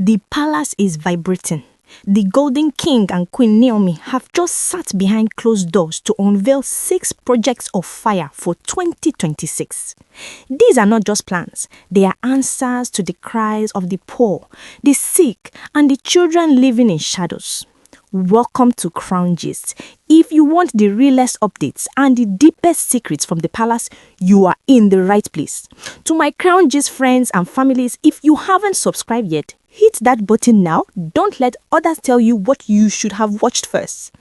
The palace is vibrating. The Golden King and Queen Naomi have just sat behind closed doors to unveil 6 projects of fire for 2026. These are not just plans. They are answers to the cries of the poor, the sick, and the children living in shadows. Welcome to Crown Gist. If you want the realest updates and the deepest secrets from the palace, you are in the right place. To my Crown Gist friends and families, if you haven't subscribed yet, hit that button now. Don't let others tell you what you should have watched first.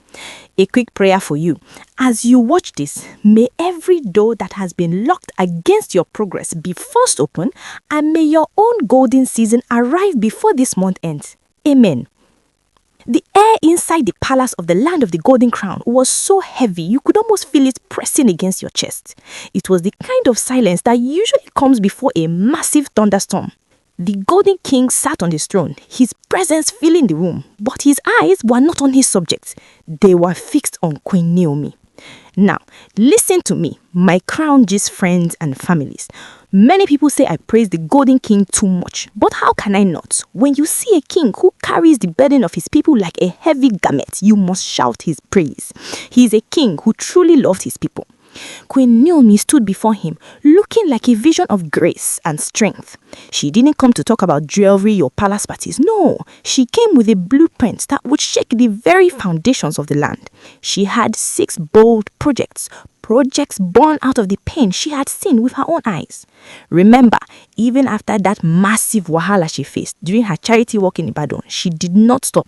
A quick prayer for you. As you watch this, may every door that has been locked against your progress be forced open, and may your own golden season arrive before this month ends. Amen. The air inside the palace of the land of the Golden Crown was so heavy you could almost feel it pressing against your chest. It was the kind of silence that usually comes before a massive thunderstorm. The Golden King sat on his throne, his presence filling the room, but his eyes were not on his subjects. They were fixed on Queen Naomi. Now, listen to me, my Crown Gist friends and families. Many people say I praise the Golden King too much, but how can I not? When you see a king who carries the burden of his people like a heavy garment, you must shout his praise. He is a king who truly loved his people. Queen Naomi stood before him, looking like a vision of grace and strength. She didn't come to talk about jewelry or palace parties. No, she came with a blueprint that would shake the very foundations of the land. She had 6 bold projects born out of the pain she had seen with her own eyes. Remember, even after that massive wahala she faced during her charity work in Ibadan, she did not stop.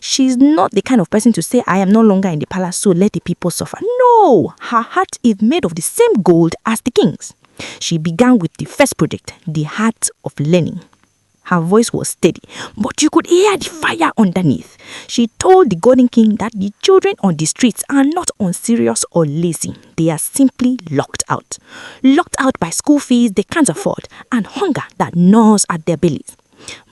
She's not the kind of person to say, I am no longer in the palace, so let the people suffer. No, her heart is made of the same gold as the king's. She began with the first project, the Heart of Learning. Her voice was steady, but you could hear the fire underneath. She told the Golden King that the children on the streets are not unserious or lazy. They are simply locked out. Locked out by school fees they can't afford and hunger that gnaws at their bellies.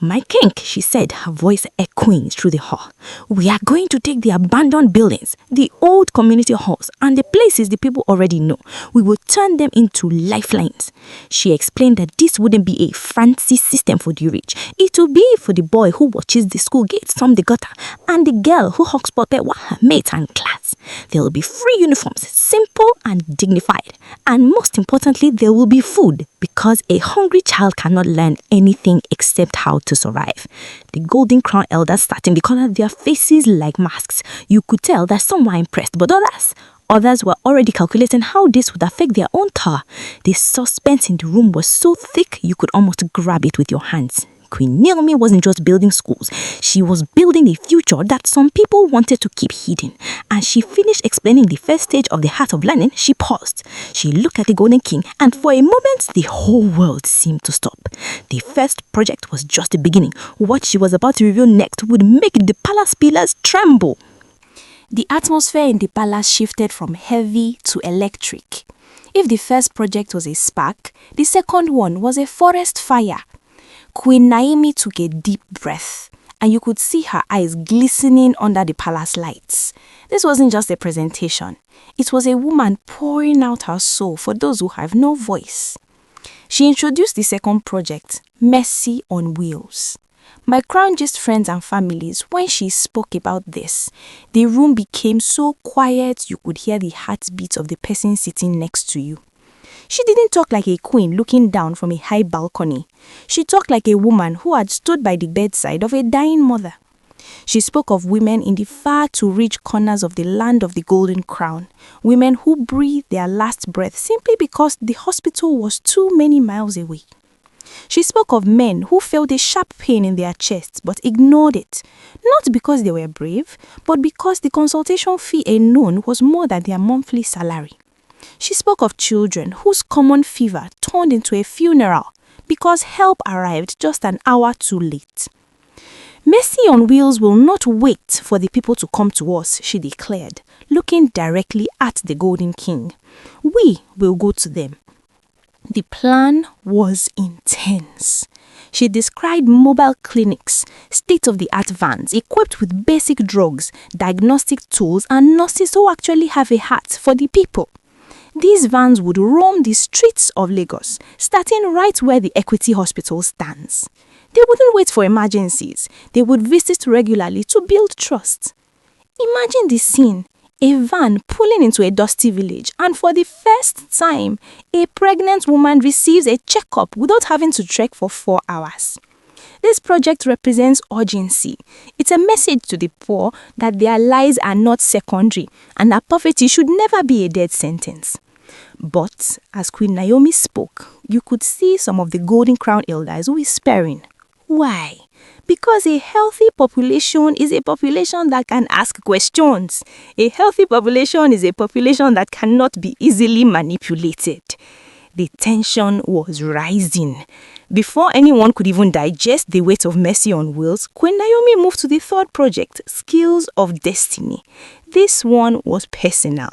My king, she said, her voice echoing through the hall. We are going to take the abandoned buildings, the old community halls, and the places the people already know. We will turn them into lifelines. She explained that this wouldn't be a fancy system for the rich. It will be for the boy who watches the school gates from the gutter and the girl who hawks potted with her mates and class. There will be free uniforms, simple and dignified. And most importantly, there will be food, because a hungry child cannot learn anything except how to survive. The Golden Crown elders starting to color their faces like masks. You could tell that some were impressed, but others were already calculating how this would affect their own tower. The suspense in the room was so thick you could almost grab it with your hands. Queen Naomi wasn't just building schools, she was building a future that some people wanted to keep hidden. As she finished explaining the first stage of the Heart of Learning, she paused. She looked at the Golden King, and for a moment, the whole world seemed to stop. The first project was just the beginning. What she was about to reveal next would make the palace pillars tremble. The atmosphere in the palace shifted from heavy to electric. If the first project was a spark, the second one was a forest fire. Queen Naomi took a deep breath, and you could see her eyes glistening under the palace lights. This wasn't just a presentation. It was a woman pouring out her soul for those who have no voice. She introduced the second project, Mercy on Wheels. My Crown Gist friends and families, when she spoke about this, the room became so quiet you could hear the heartbeat of the person sitting next to you. She didn't talk like a queen looking down from a high balcony. She talked like a woman who had stood by the bedside of a dying mother. She spoke of women in the far-to-reach corners of the land of the Golden Crown, women who breathed their last breath simply because the hospital was too many miles away. She spoke of men who felt a sharp pain in their chests but ignored it, not because they were brave, but because the consultation fee alone was more than their monthly salary. She spoke of children whose common fever turned into a funeral because help arrived just an hour too late. Mercy on Wheels will not wait for the people to come to us, she declared, looking directly at the Golden King. We will go to them. The plan was intense. She described mobile clinics, state-of-the-art vans equipped with basic drugs, diagnostic tools, and nurses who actually have a heart for the people. These vans would roam the streets of Lagos, starting right where the Equity Hospital stands. They wouldn't wait for emergencies. They would visit regularly to build trust. Imagine the scene. A van pulling into a dusty village, and for the first time, a pregnant woman receives a checkup without having to trek for 4 hours. This project represents urgency. It's a message to the poor that their lives are not secondary and that poverty should never be a death sentence. But as Queen Naomi spoke, you could see some of the Golden Crown elders whispering. Why? Because a healthy population is a population that can ask questions. A healthy population is a population that cannot be easily manipulated. The tension was rising. Before anyone could even digest the weight of mercy on wheels, Queen Naomi moved to the third project, Skills of Destiny. This one was personal.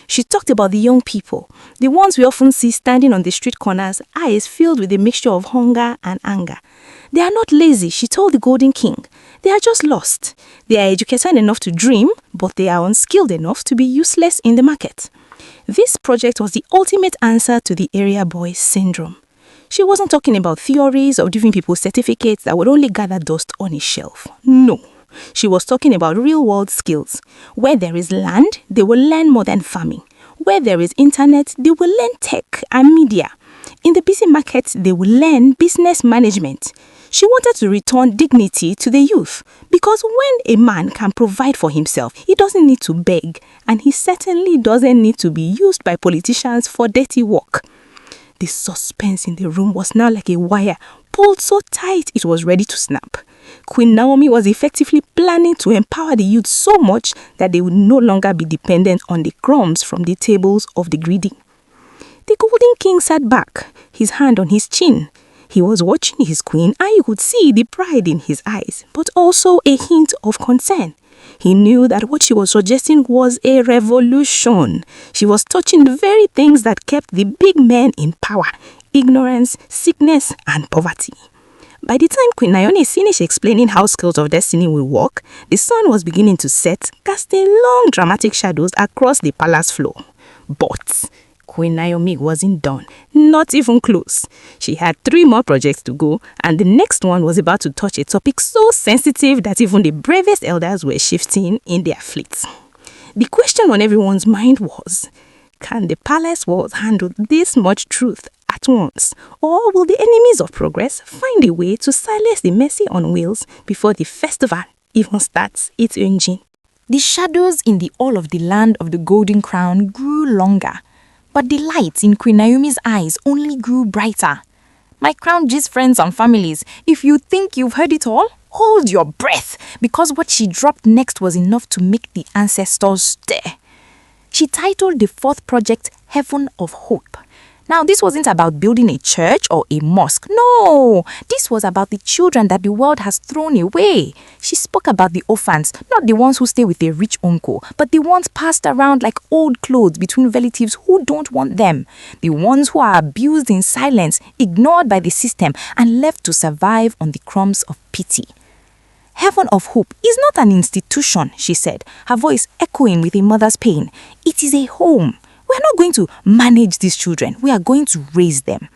She talked about the young people, the ones we often see standing on the street corners, eyes filled with a mixture of hunger and anger. They are not lazy, she told the Golden King. They are just lost. They are educated enough to dream, but they are unskilled enough to be useless in the market. This project was the ultimate answer to the area boy syndrome. She wasn't talking about theories of giving people certificates that would only gather dust on a shelf. No. She was talking about real-world skills. Where there is land, they will learn more than farming. Where there is internet, they will learn tech and media. In the busy market, they will learn business management. She wanted to return dignity to the youth because when a man can provide for himself, he doesn't need to beg, and he certainly doesn't need to be used by politicians for dirty work. The suspense in the room was now like a wire, pulled so tight it was ready to snap. Queen Naomi was effectively planning to empower the youth so much that they would no longer be dependent on the crumbs from the tables of the greedy. The Golden King sat back, his hand on his chin. He was watching his queen and you could see the pride in his eyes, but also a hint of concern. He knew that what she was suggesting was a revolution. She was touching the very things that kept the big men in power: ignorance, sickness, and poverty. By the time Queen Naomi finished explaining how Skills of Destiny will work, the sun was beginning to set, casting long dramatic shadows across the palace floor. But Queen Naomi wasn't done, not even close. She had 3 more projects to go, and the next one was about to touch a topic so sensitive that even the bravest elders were shifting in their fleets. The question on everyone's mind was, can the palace walls handle this much truth at once, or will the enemies of progress find a way to silence the mercy on wheels before the festival even starts its engine? The shadows in the all of the land of the Golden Crown grew longer, but the light in Queen Naomi's eyes only grew brighter. My Crown Gist friends and families, if you think you've heard it all, hold your breath, because what she dropped next was enough to make the ancestors stir. She titled the 4th project Heaven of Hope. Now, this wasn't about building a church or a mosque. No, this was about the children that the world has thrown away. She spoke about the orphans, not the ones who stay with a rich uncle, but the ones passed around like old clothes between relatives who don't want them. The ones who are abused in silence, ignored by the system, and left to survive on the crumbs of pity. Heaven of Hope is not an institution, she said, her voice echoing with a mother's pain. It is a home. We are not going to manage these children. We are going to raise them.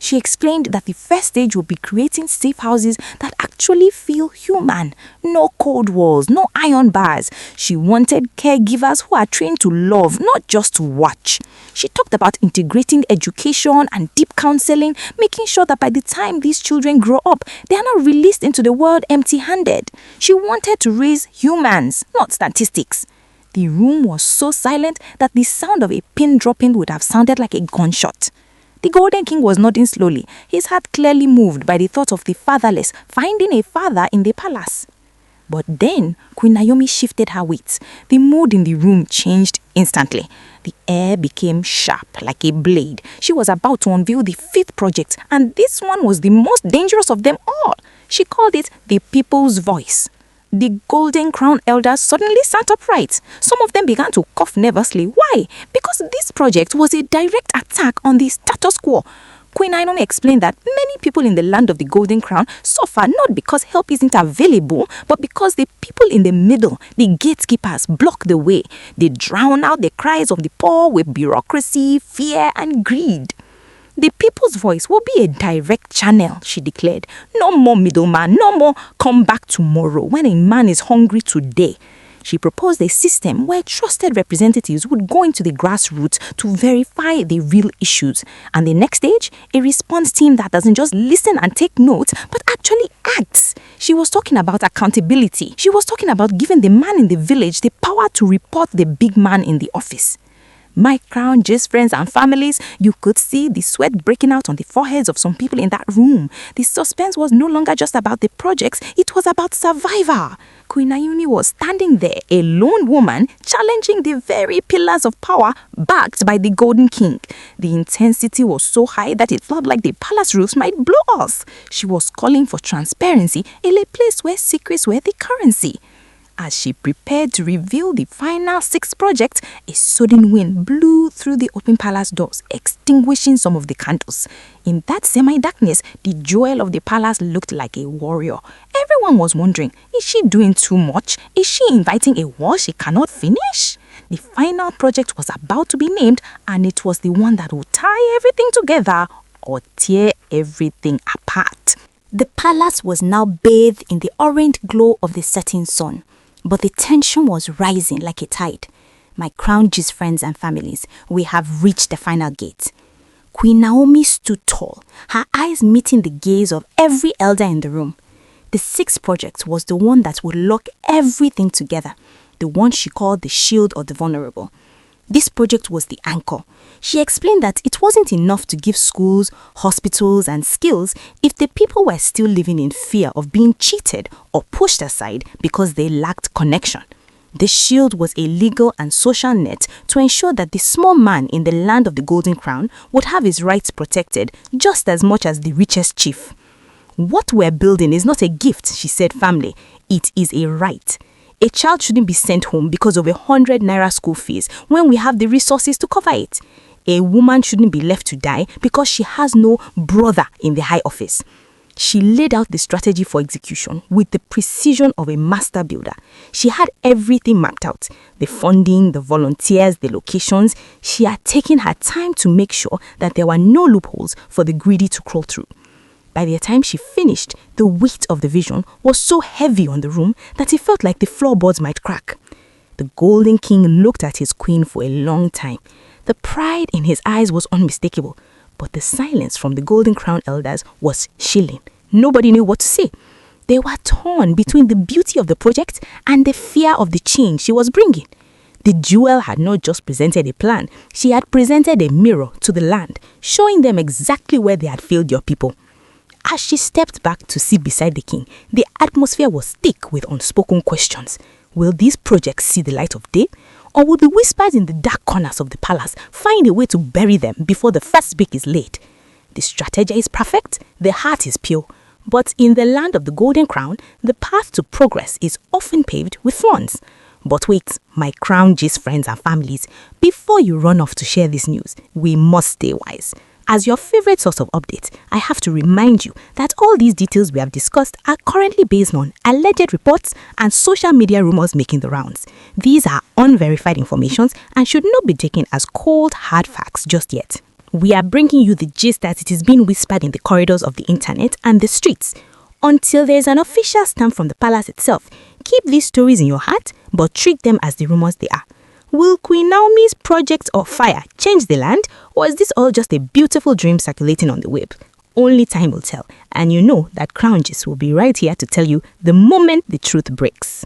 She explained that the first stage will be creating safe houses that actually feel human. No cold walls, no iron bars. She wanted caregivers who are trained to love, not just to watch. She talked about integrating education and deep counseling, making sure that by the time these children grow up, they are not released into the world empty-handed. She wanted to raise humans, not statistics. The room was so silent that the sound of a pin dropping would have sounded like a gunshot. The Golden King was nodding slowly, his heart clearly moved by the thought of the fatherless finding a father in the palace. But then Queen Naomi shifted her weight. The mood in the room changed instantly. The air became sharp like a blade. She was about to unveil the 5th project, and this one was the most dangerous of them all. She called it the People's Voice. The Golden Crown elders suddenly sat upright. Some of them began to cough nervously. Why? Because this project was a direct attack on the status quo. Queen Naomi explained that many people in the land of the Golden Crown suffer not because help isn't available, but because the people in the middle, the gatekeepers, block the way. They drown out the cries of the poor with bureaucracy, fear, and greed. The people's voice will be a direct channel, she declared. No more middleman, no more come back tomorrow when a man is hungry today. She proposed a system where trusted representatives would go into the grassroots to verify the real issues. And the next stage, a response team that doesn't just listen and take notes, but actually acts. She was talking about accountability. She was talking about giving the man in the village the power to report the big man in the office. My crown, just friends and families, you could see the sweat breaking out on the foreheads of some people in that room. The suspense was no longer just about the projects, it was about survivor. Queen Naomi was standing there, a lone woman, challenging the very pillars of power backed by the Golden King. The intensity was so high that it felt like the palace roofs might blow off. She was calling for transparency in a place where secrets were the currency. As she prepared to reveal the final 6 projects, a sudden wind blew through the open palace doors, extinguishing some of the candles. In that semi-darkness, the jewel of the palace looked like a warrior. Everyone was wondering, is she doing too much? Is she inviting a war she cannot finish? The final project was about to be named, and it was the one that would tie everything together or tear everything apart. The palace was now bathed in the orange glow of the setting sun. But the tension was rising like a tide. My crown gist friends and families, we have reached the final gate. Queen Naomi stood tall, her eyes meeting the gaze of every elder in the room. The 6th project was the one that would lock everything together, the one she called the shield of the vulnerable. This project was the anchor. She explained that it wasn't enough to give schools, hospitals, and skills if the people were still living in fear of being cheated or pushed aside because they lacked connection. The shield was a legal and social net to ensure that the small man in the land of the Golden Crown would have his rights protected just as much as the richest chief. What we're building is not a gift, she said firmly. It is a right. A child shouldn't be sent home because of 100 naira school fees when we have the resources to cover it. A woman shouldn't be left to die because she has no brother in the high office. She laid out the strategy for execution with the precision of a master builder. She had everything mapped out. The funding, the volunteers, the locations. She had taken her time to make sure that there were no loopholes for the greedy to crawl through. By the time she finished, the weight of the vision was so heavy on the room that it felt like the floorboards might crack. The Golden King looked at his queen for a long time. The pride in his eyes was unmistakable, but the silence from the Golden Crown elders was chilling. Nobody knew what to say. They were torn between the beauty of the project and the fear of the change she was bringing. The jewel had not just presented a plan, she had presented a mirror to the land, showing them exactly where they had failed your people. As she stepped back to sit beside the king, the atmosphere was thick with unspoken questions. Will these projects see the light of day? Or will the whispers in the dark corners of the palace find a way to bury them before the first brick is laid? The strategy is perfect, the heart is pure. But in the land of the Golden Crown, the path to progress is often paved with thorns. But wait, my crown gist friends and families, before you run off to share this news, we must stay wise. As your favorite source of updates, I have to remind you that all these details we have discussed are currently based on alleged reports and social media rumors making the rounds. These are unverified informations and should not be taken as cold, hard facts just yet. We are bringing you the gist as it is being whispered in the corridors of the internet and the streets. Until there is an official stamp from the palace itself, keep these stories in your heart, but treat them as the rumors they are. Will Queen Naomi's project of fire change the land, or is this all just a beautiful dream circulating on the web? Only time will tell, and you know that Crown Gist will be right here to tell you the moment the truth breaks.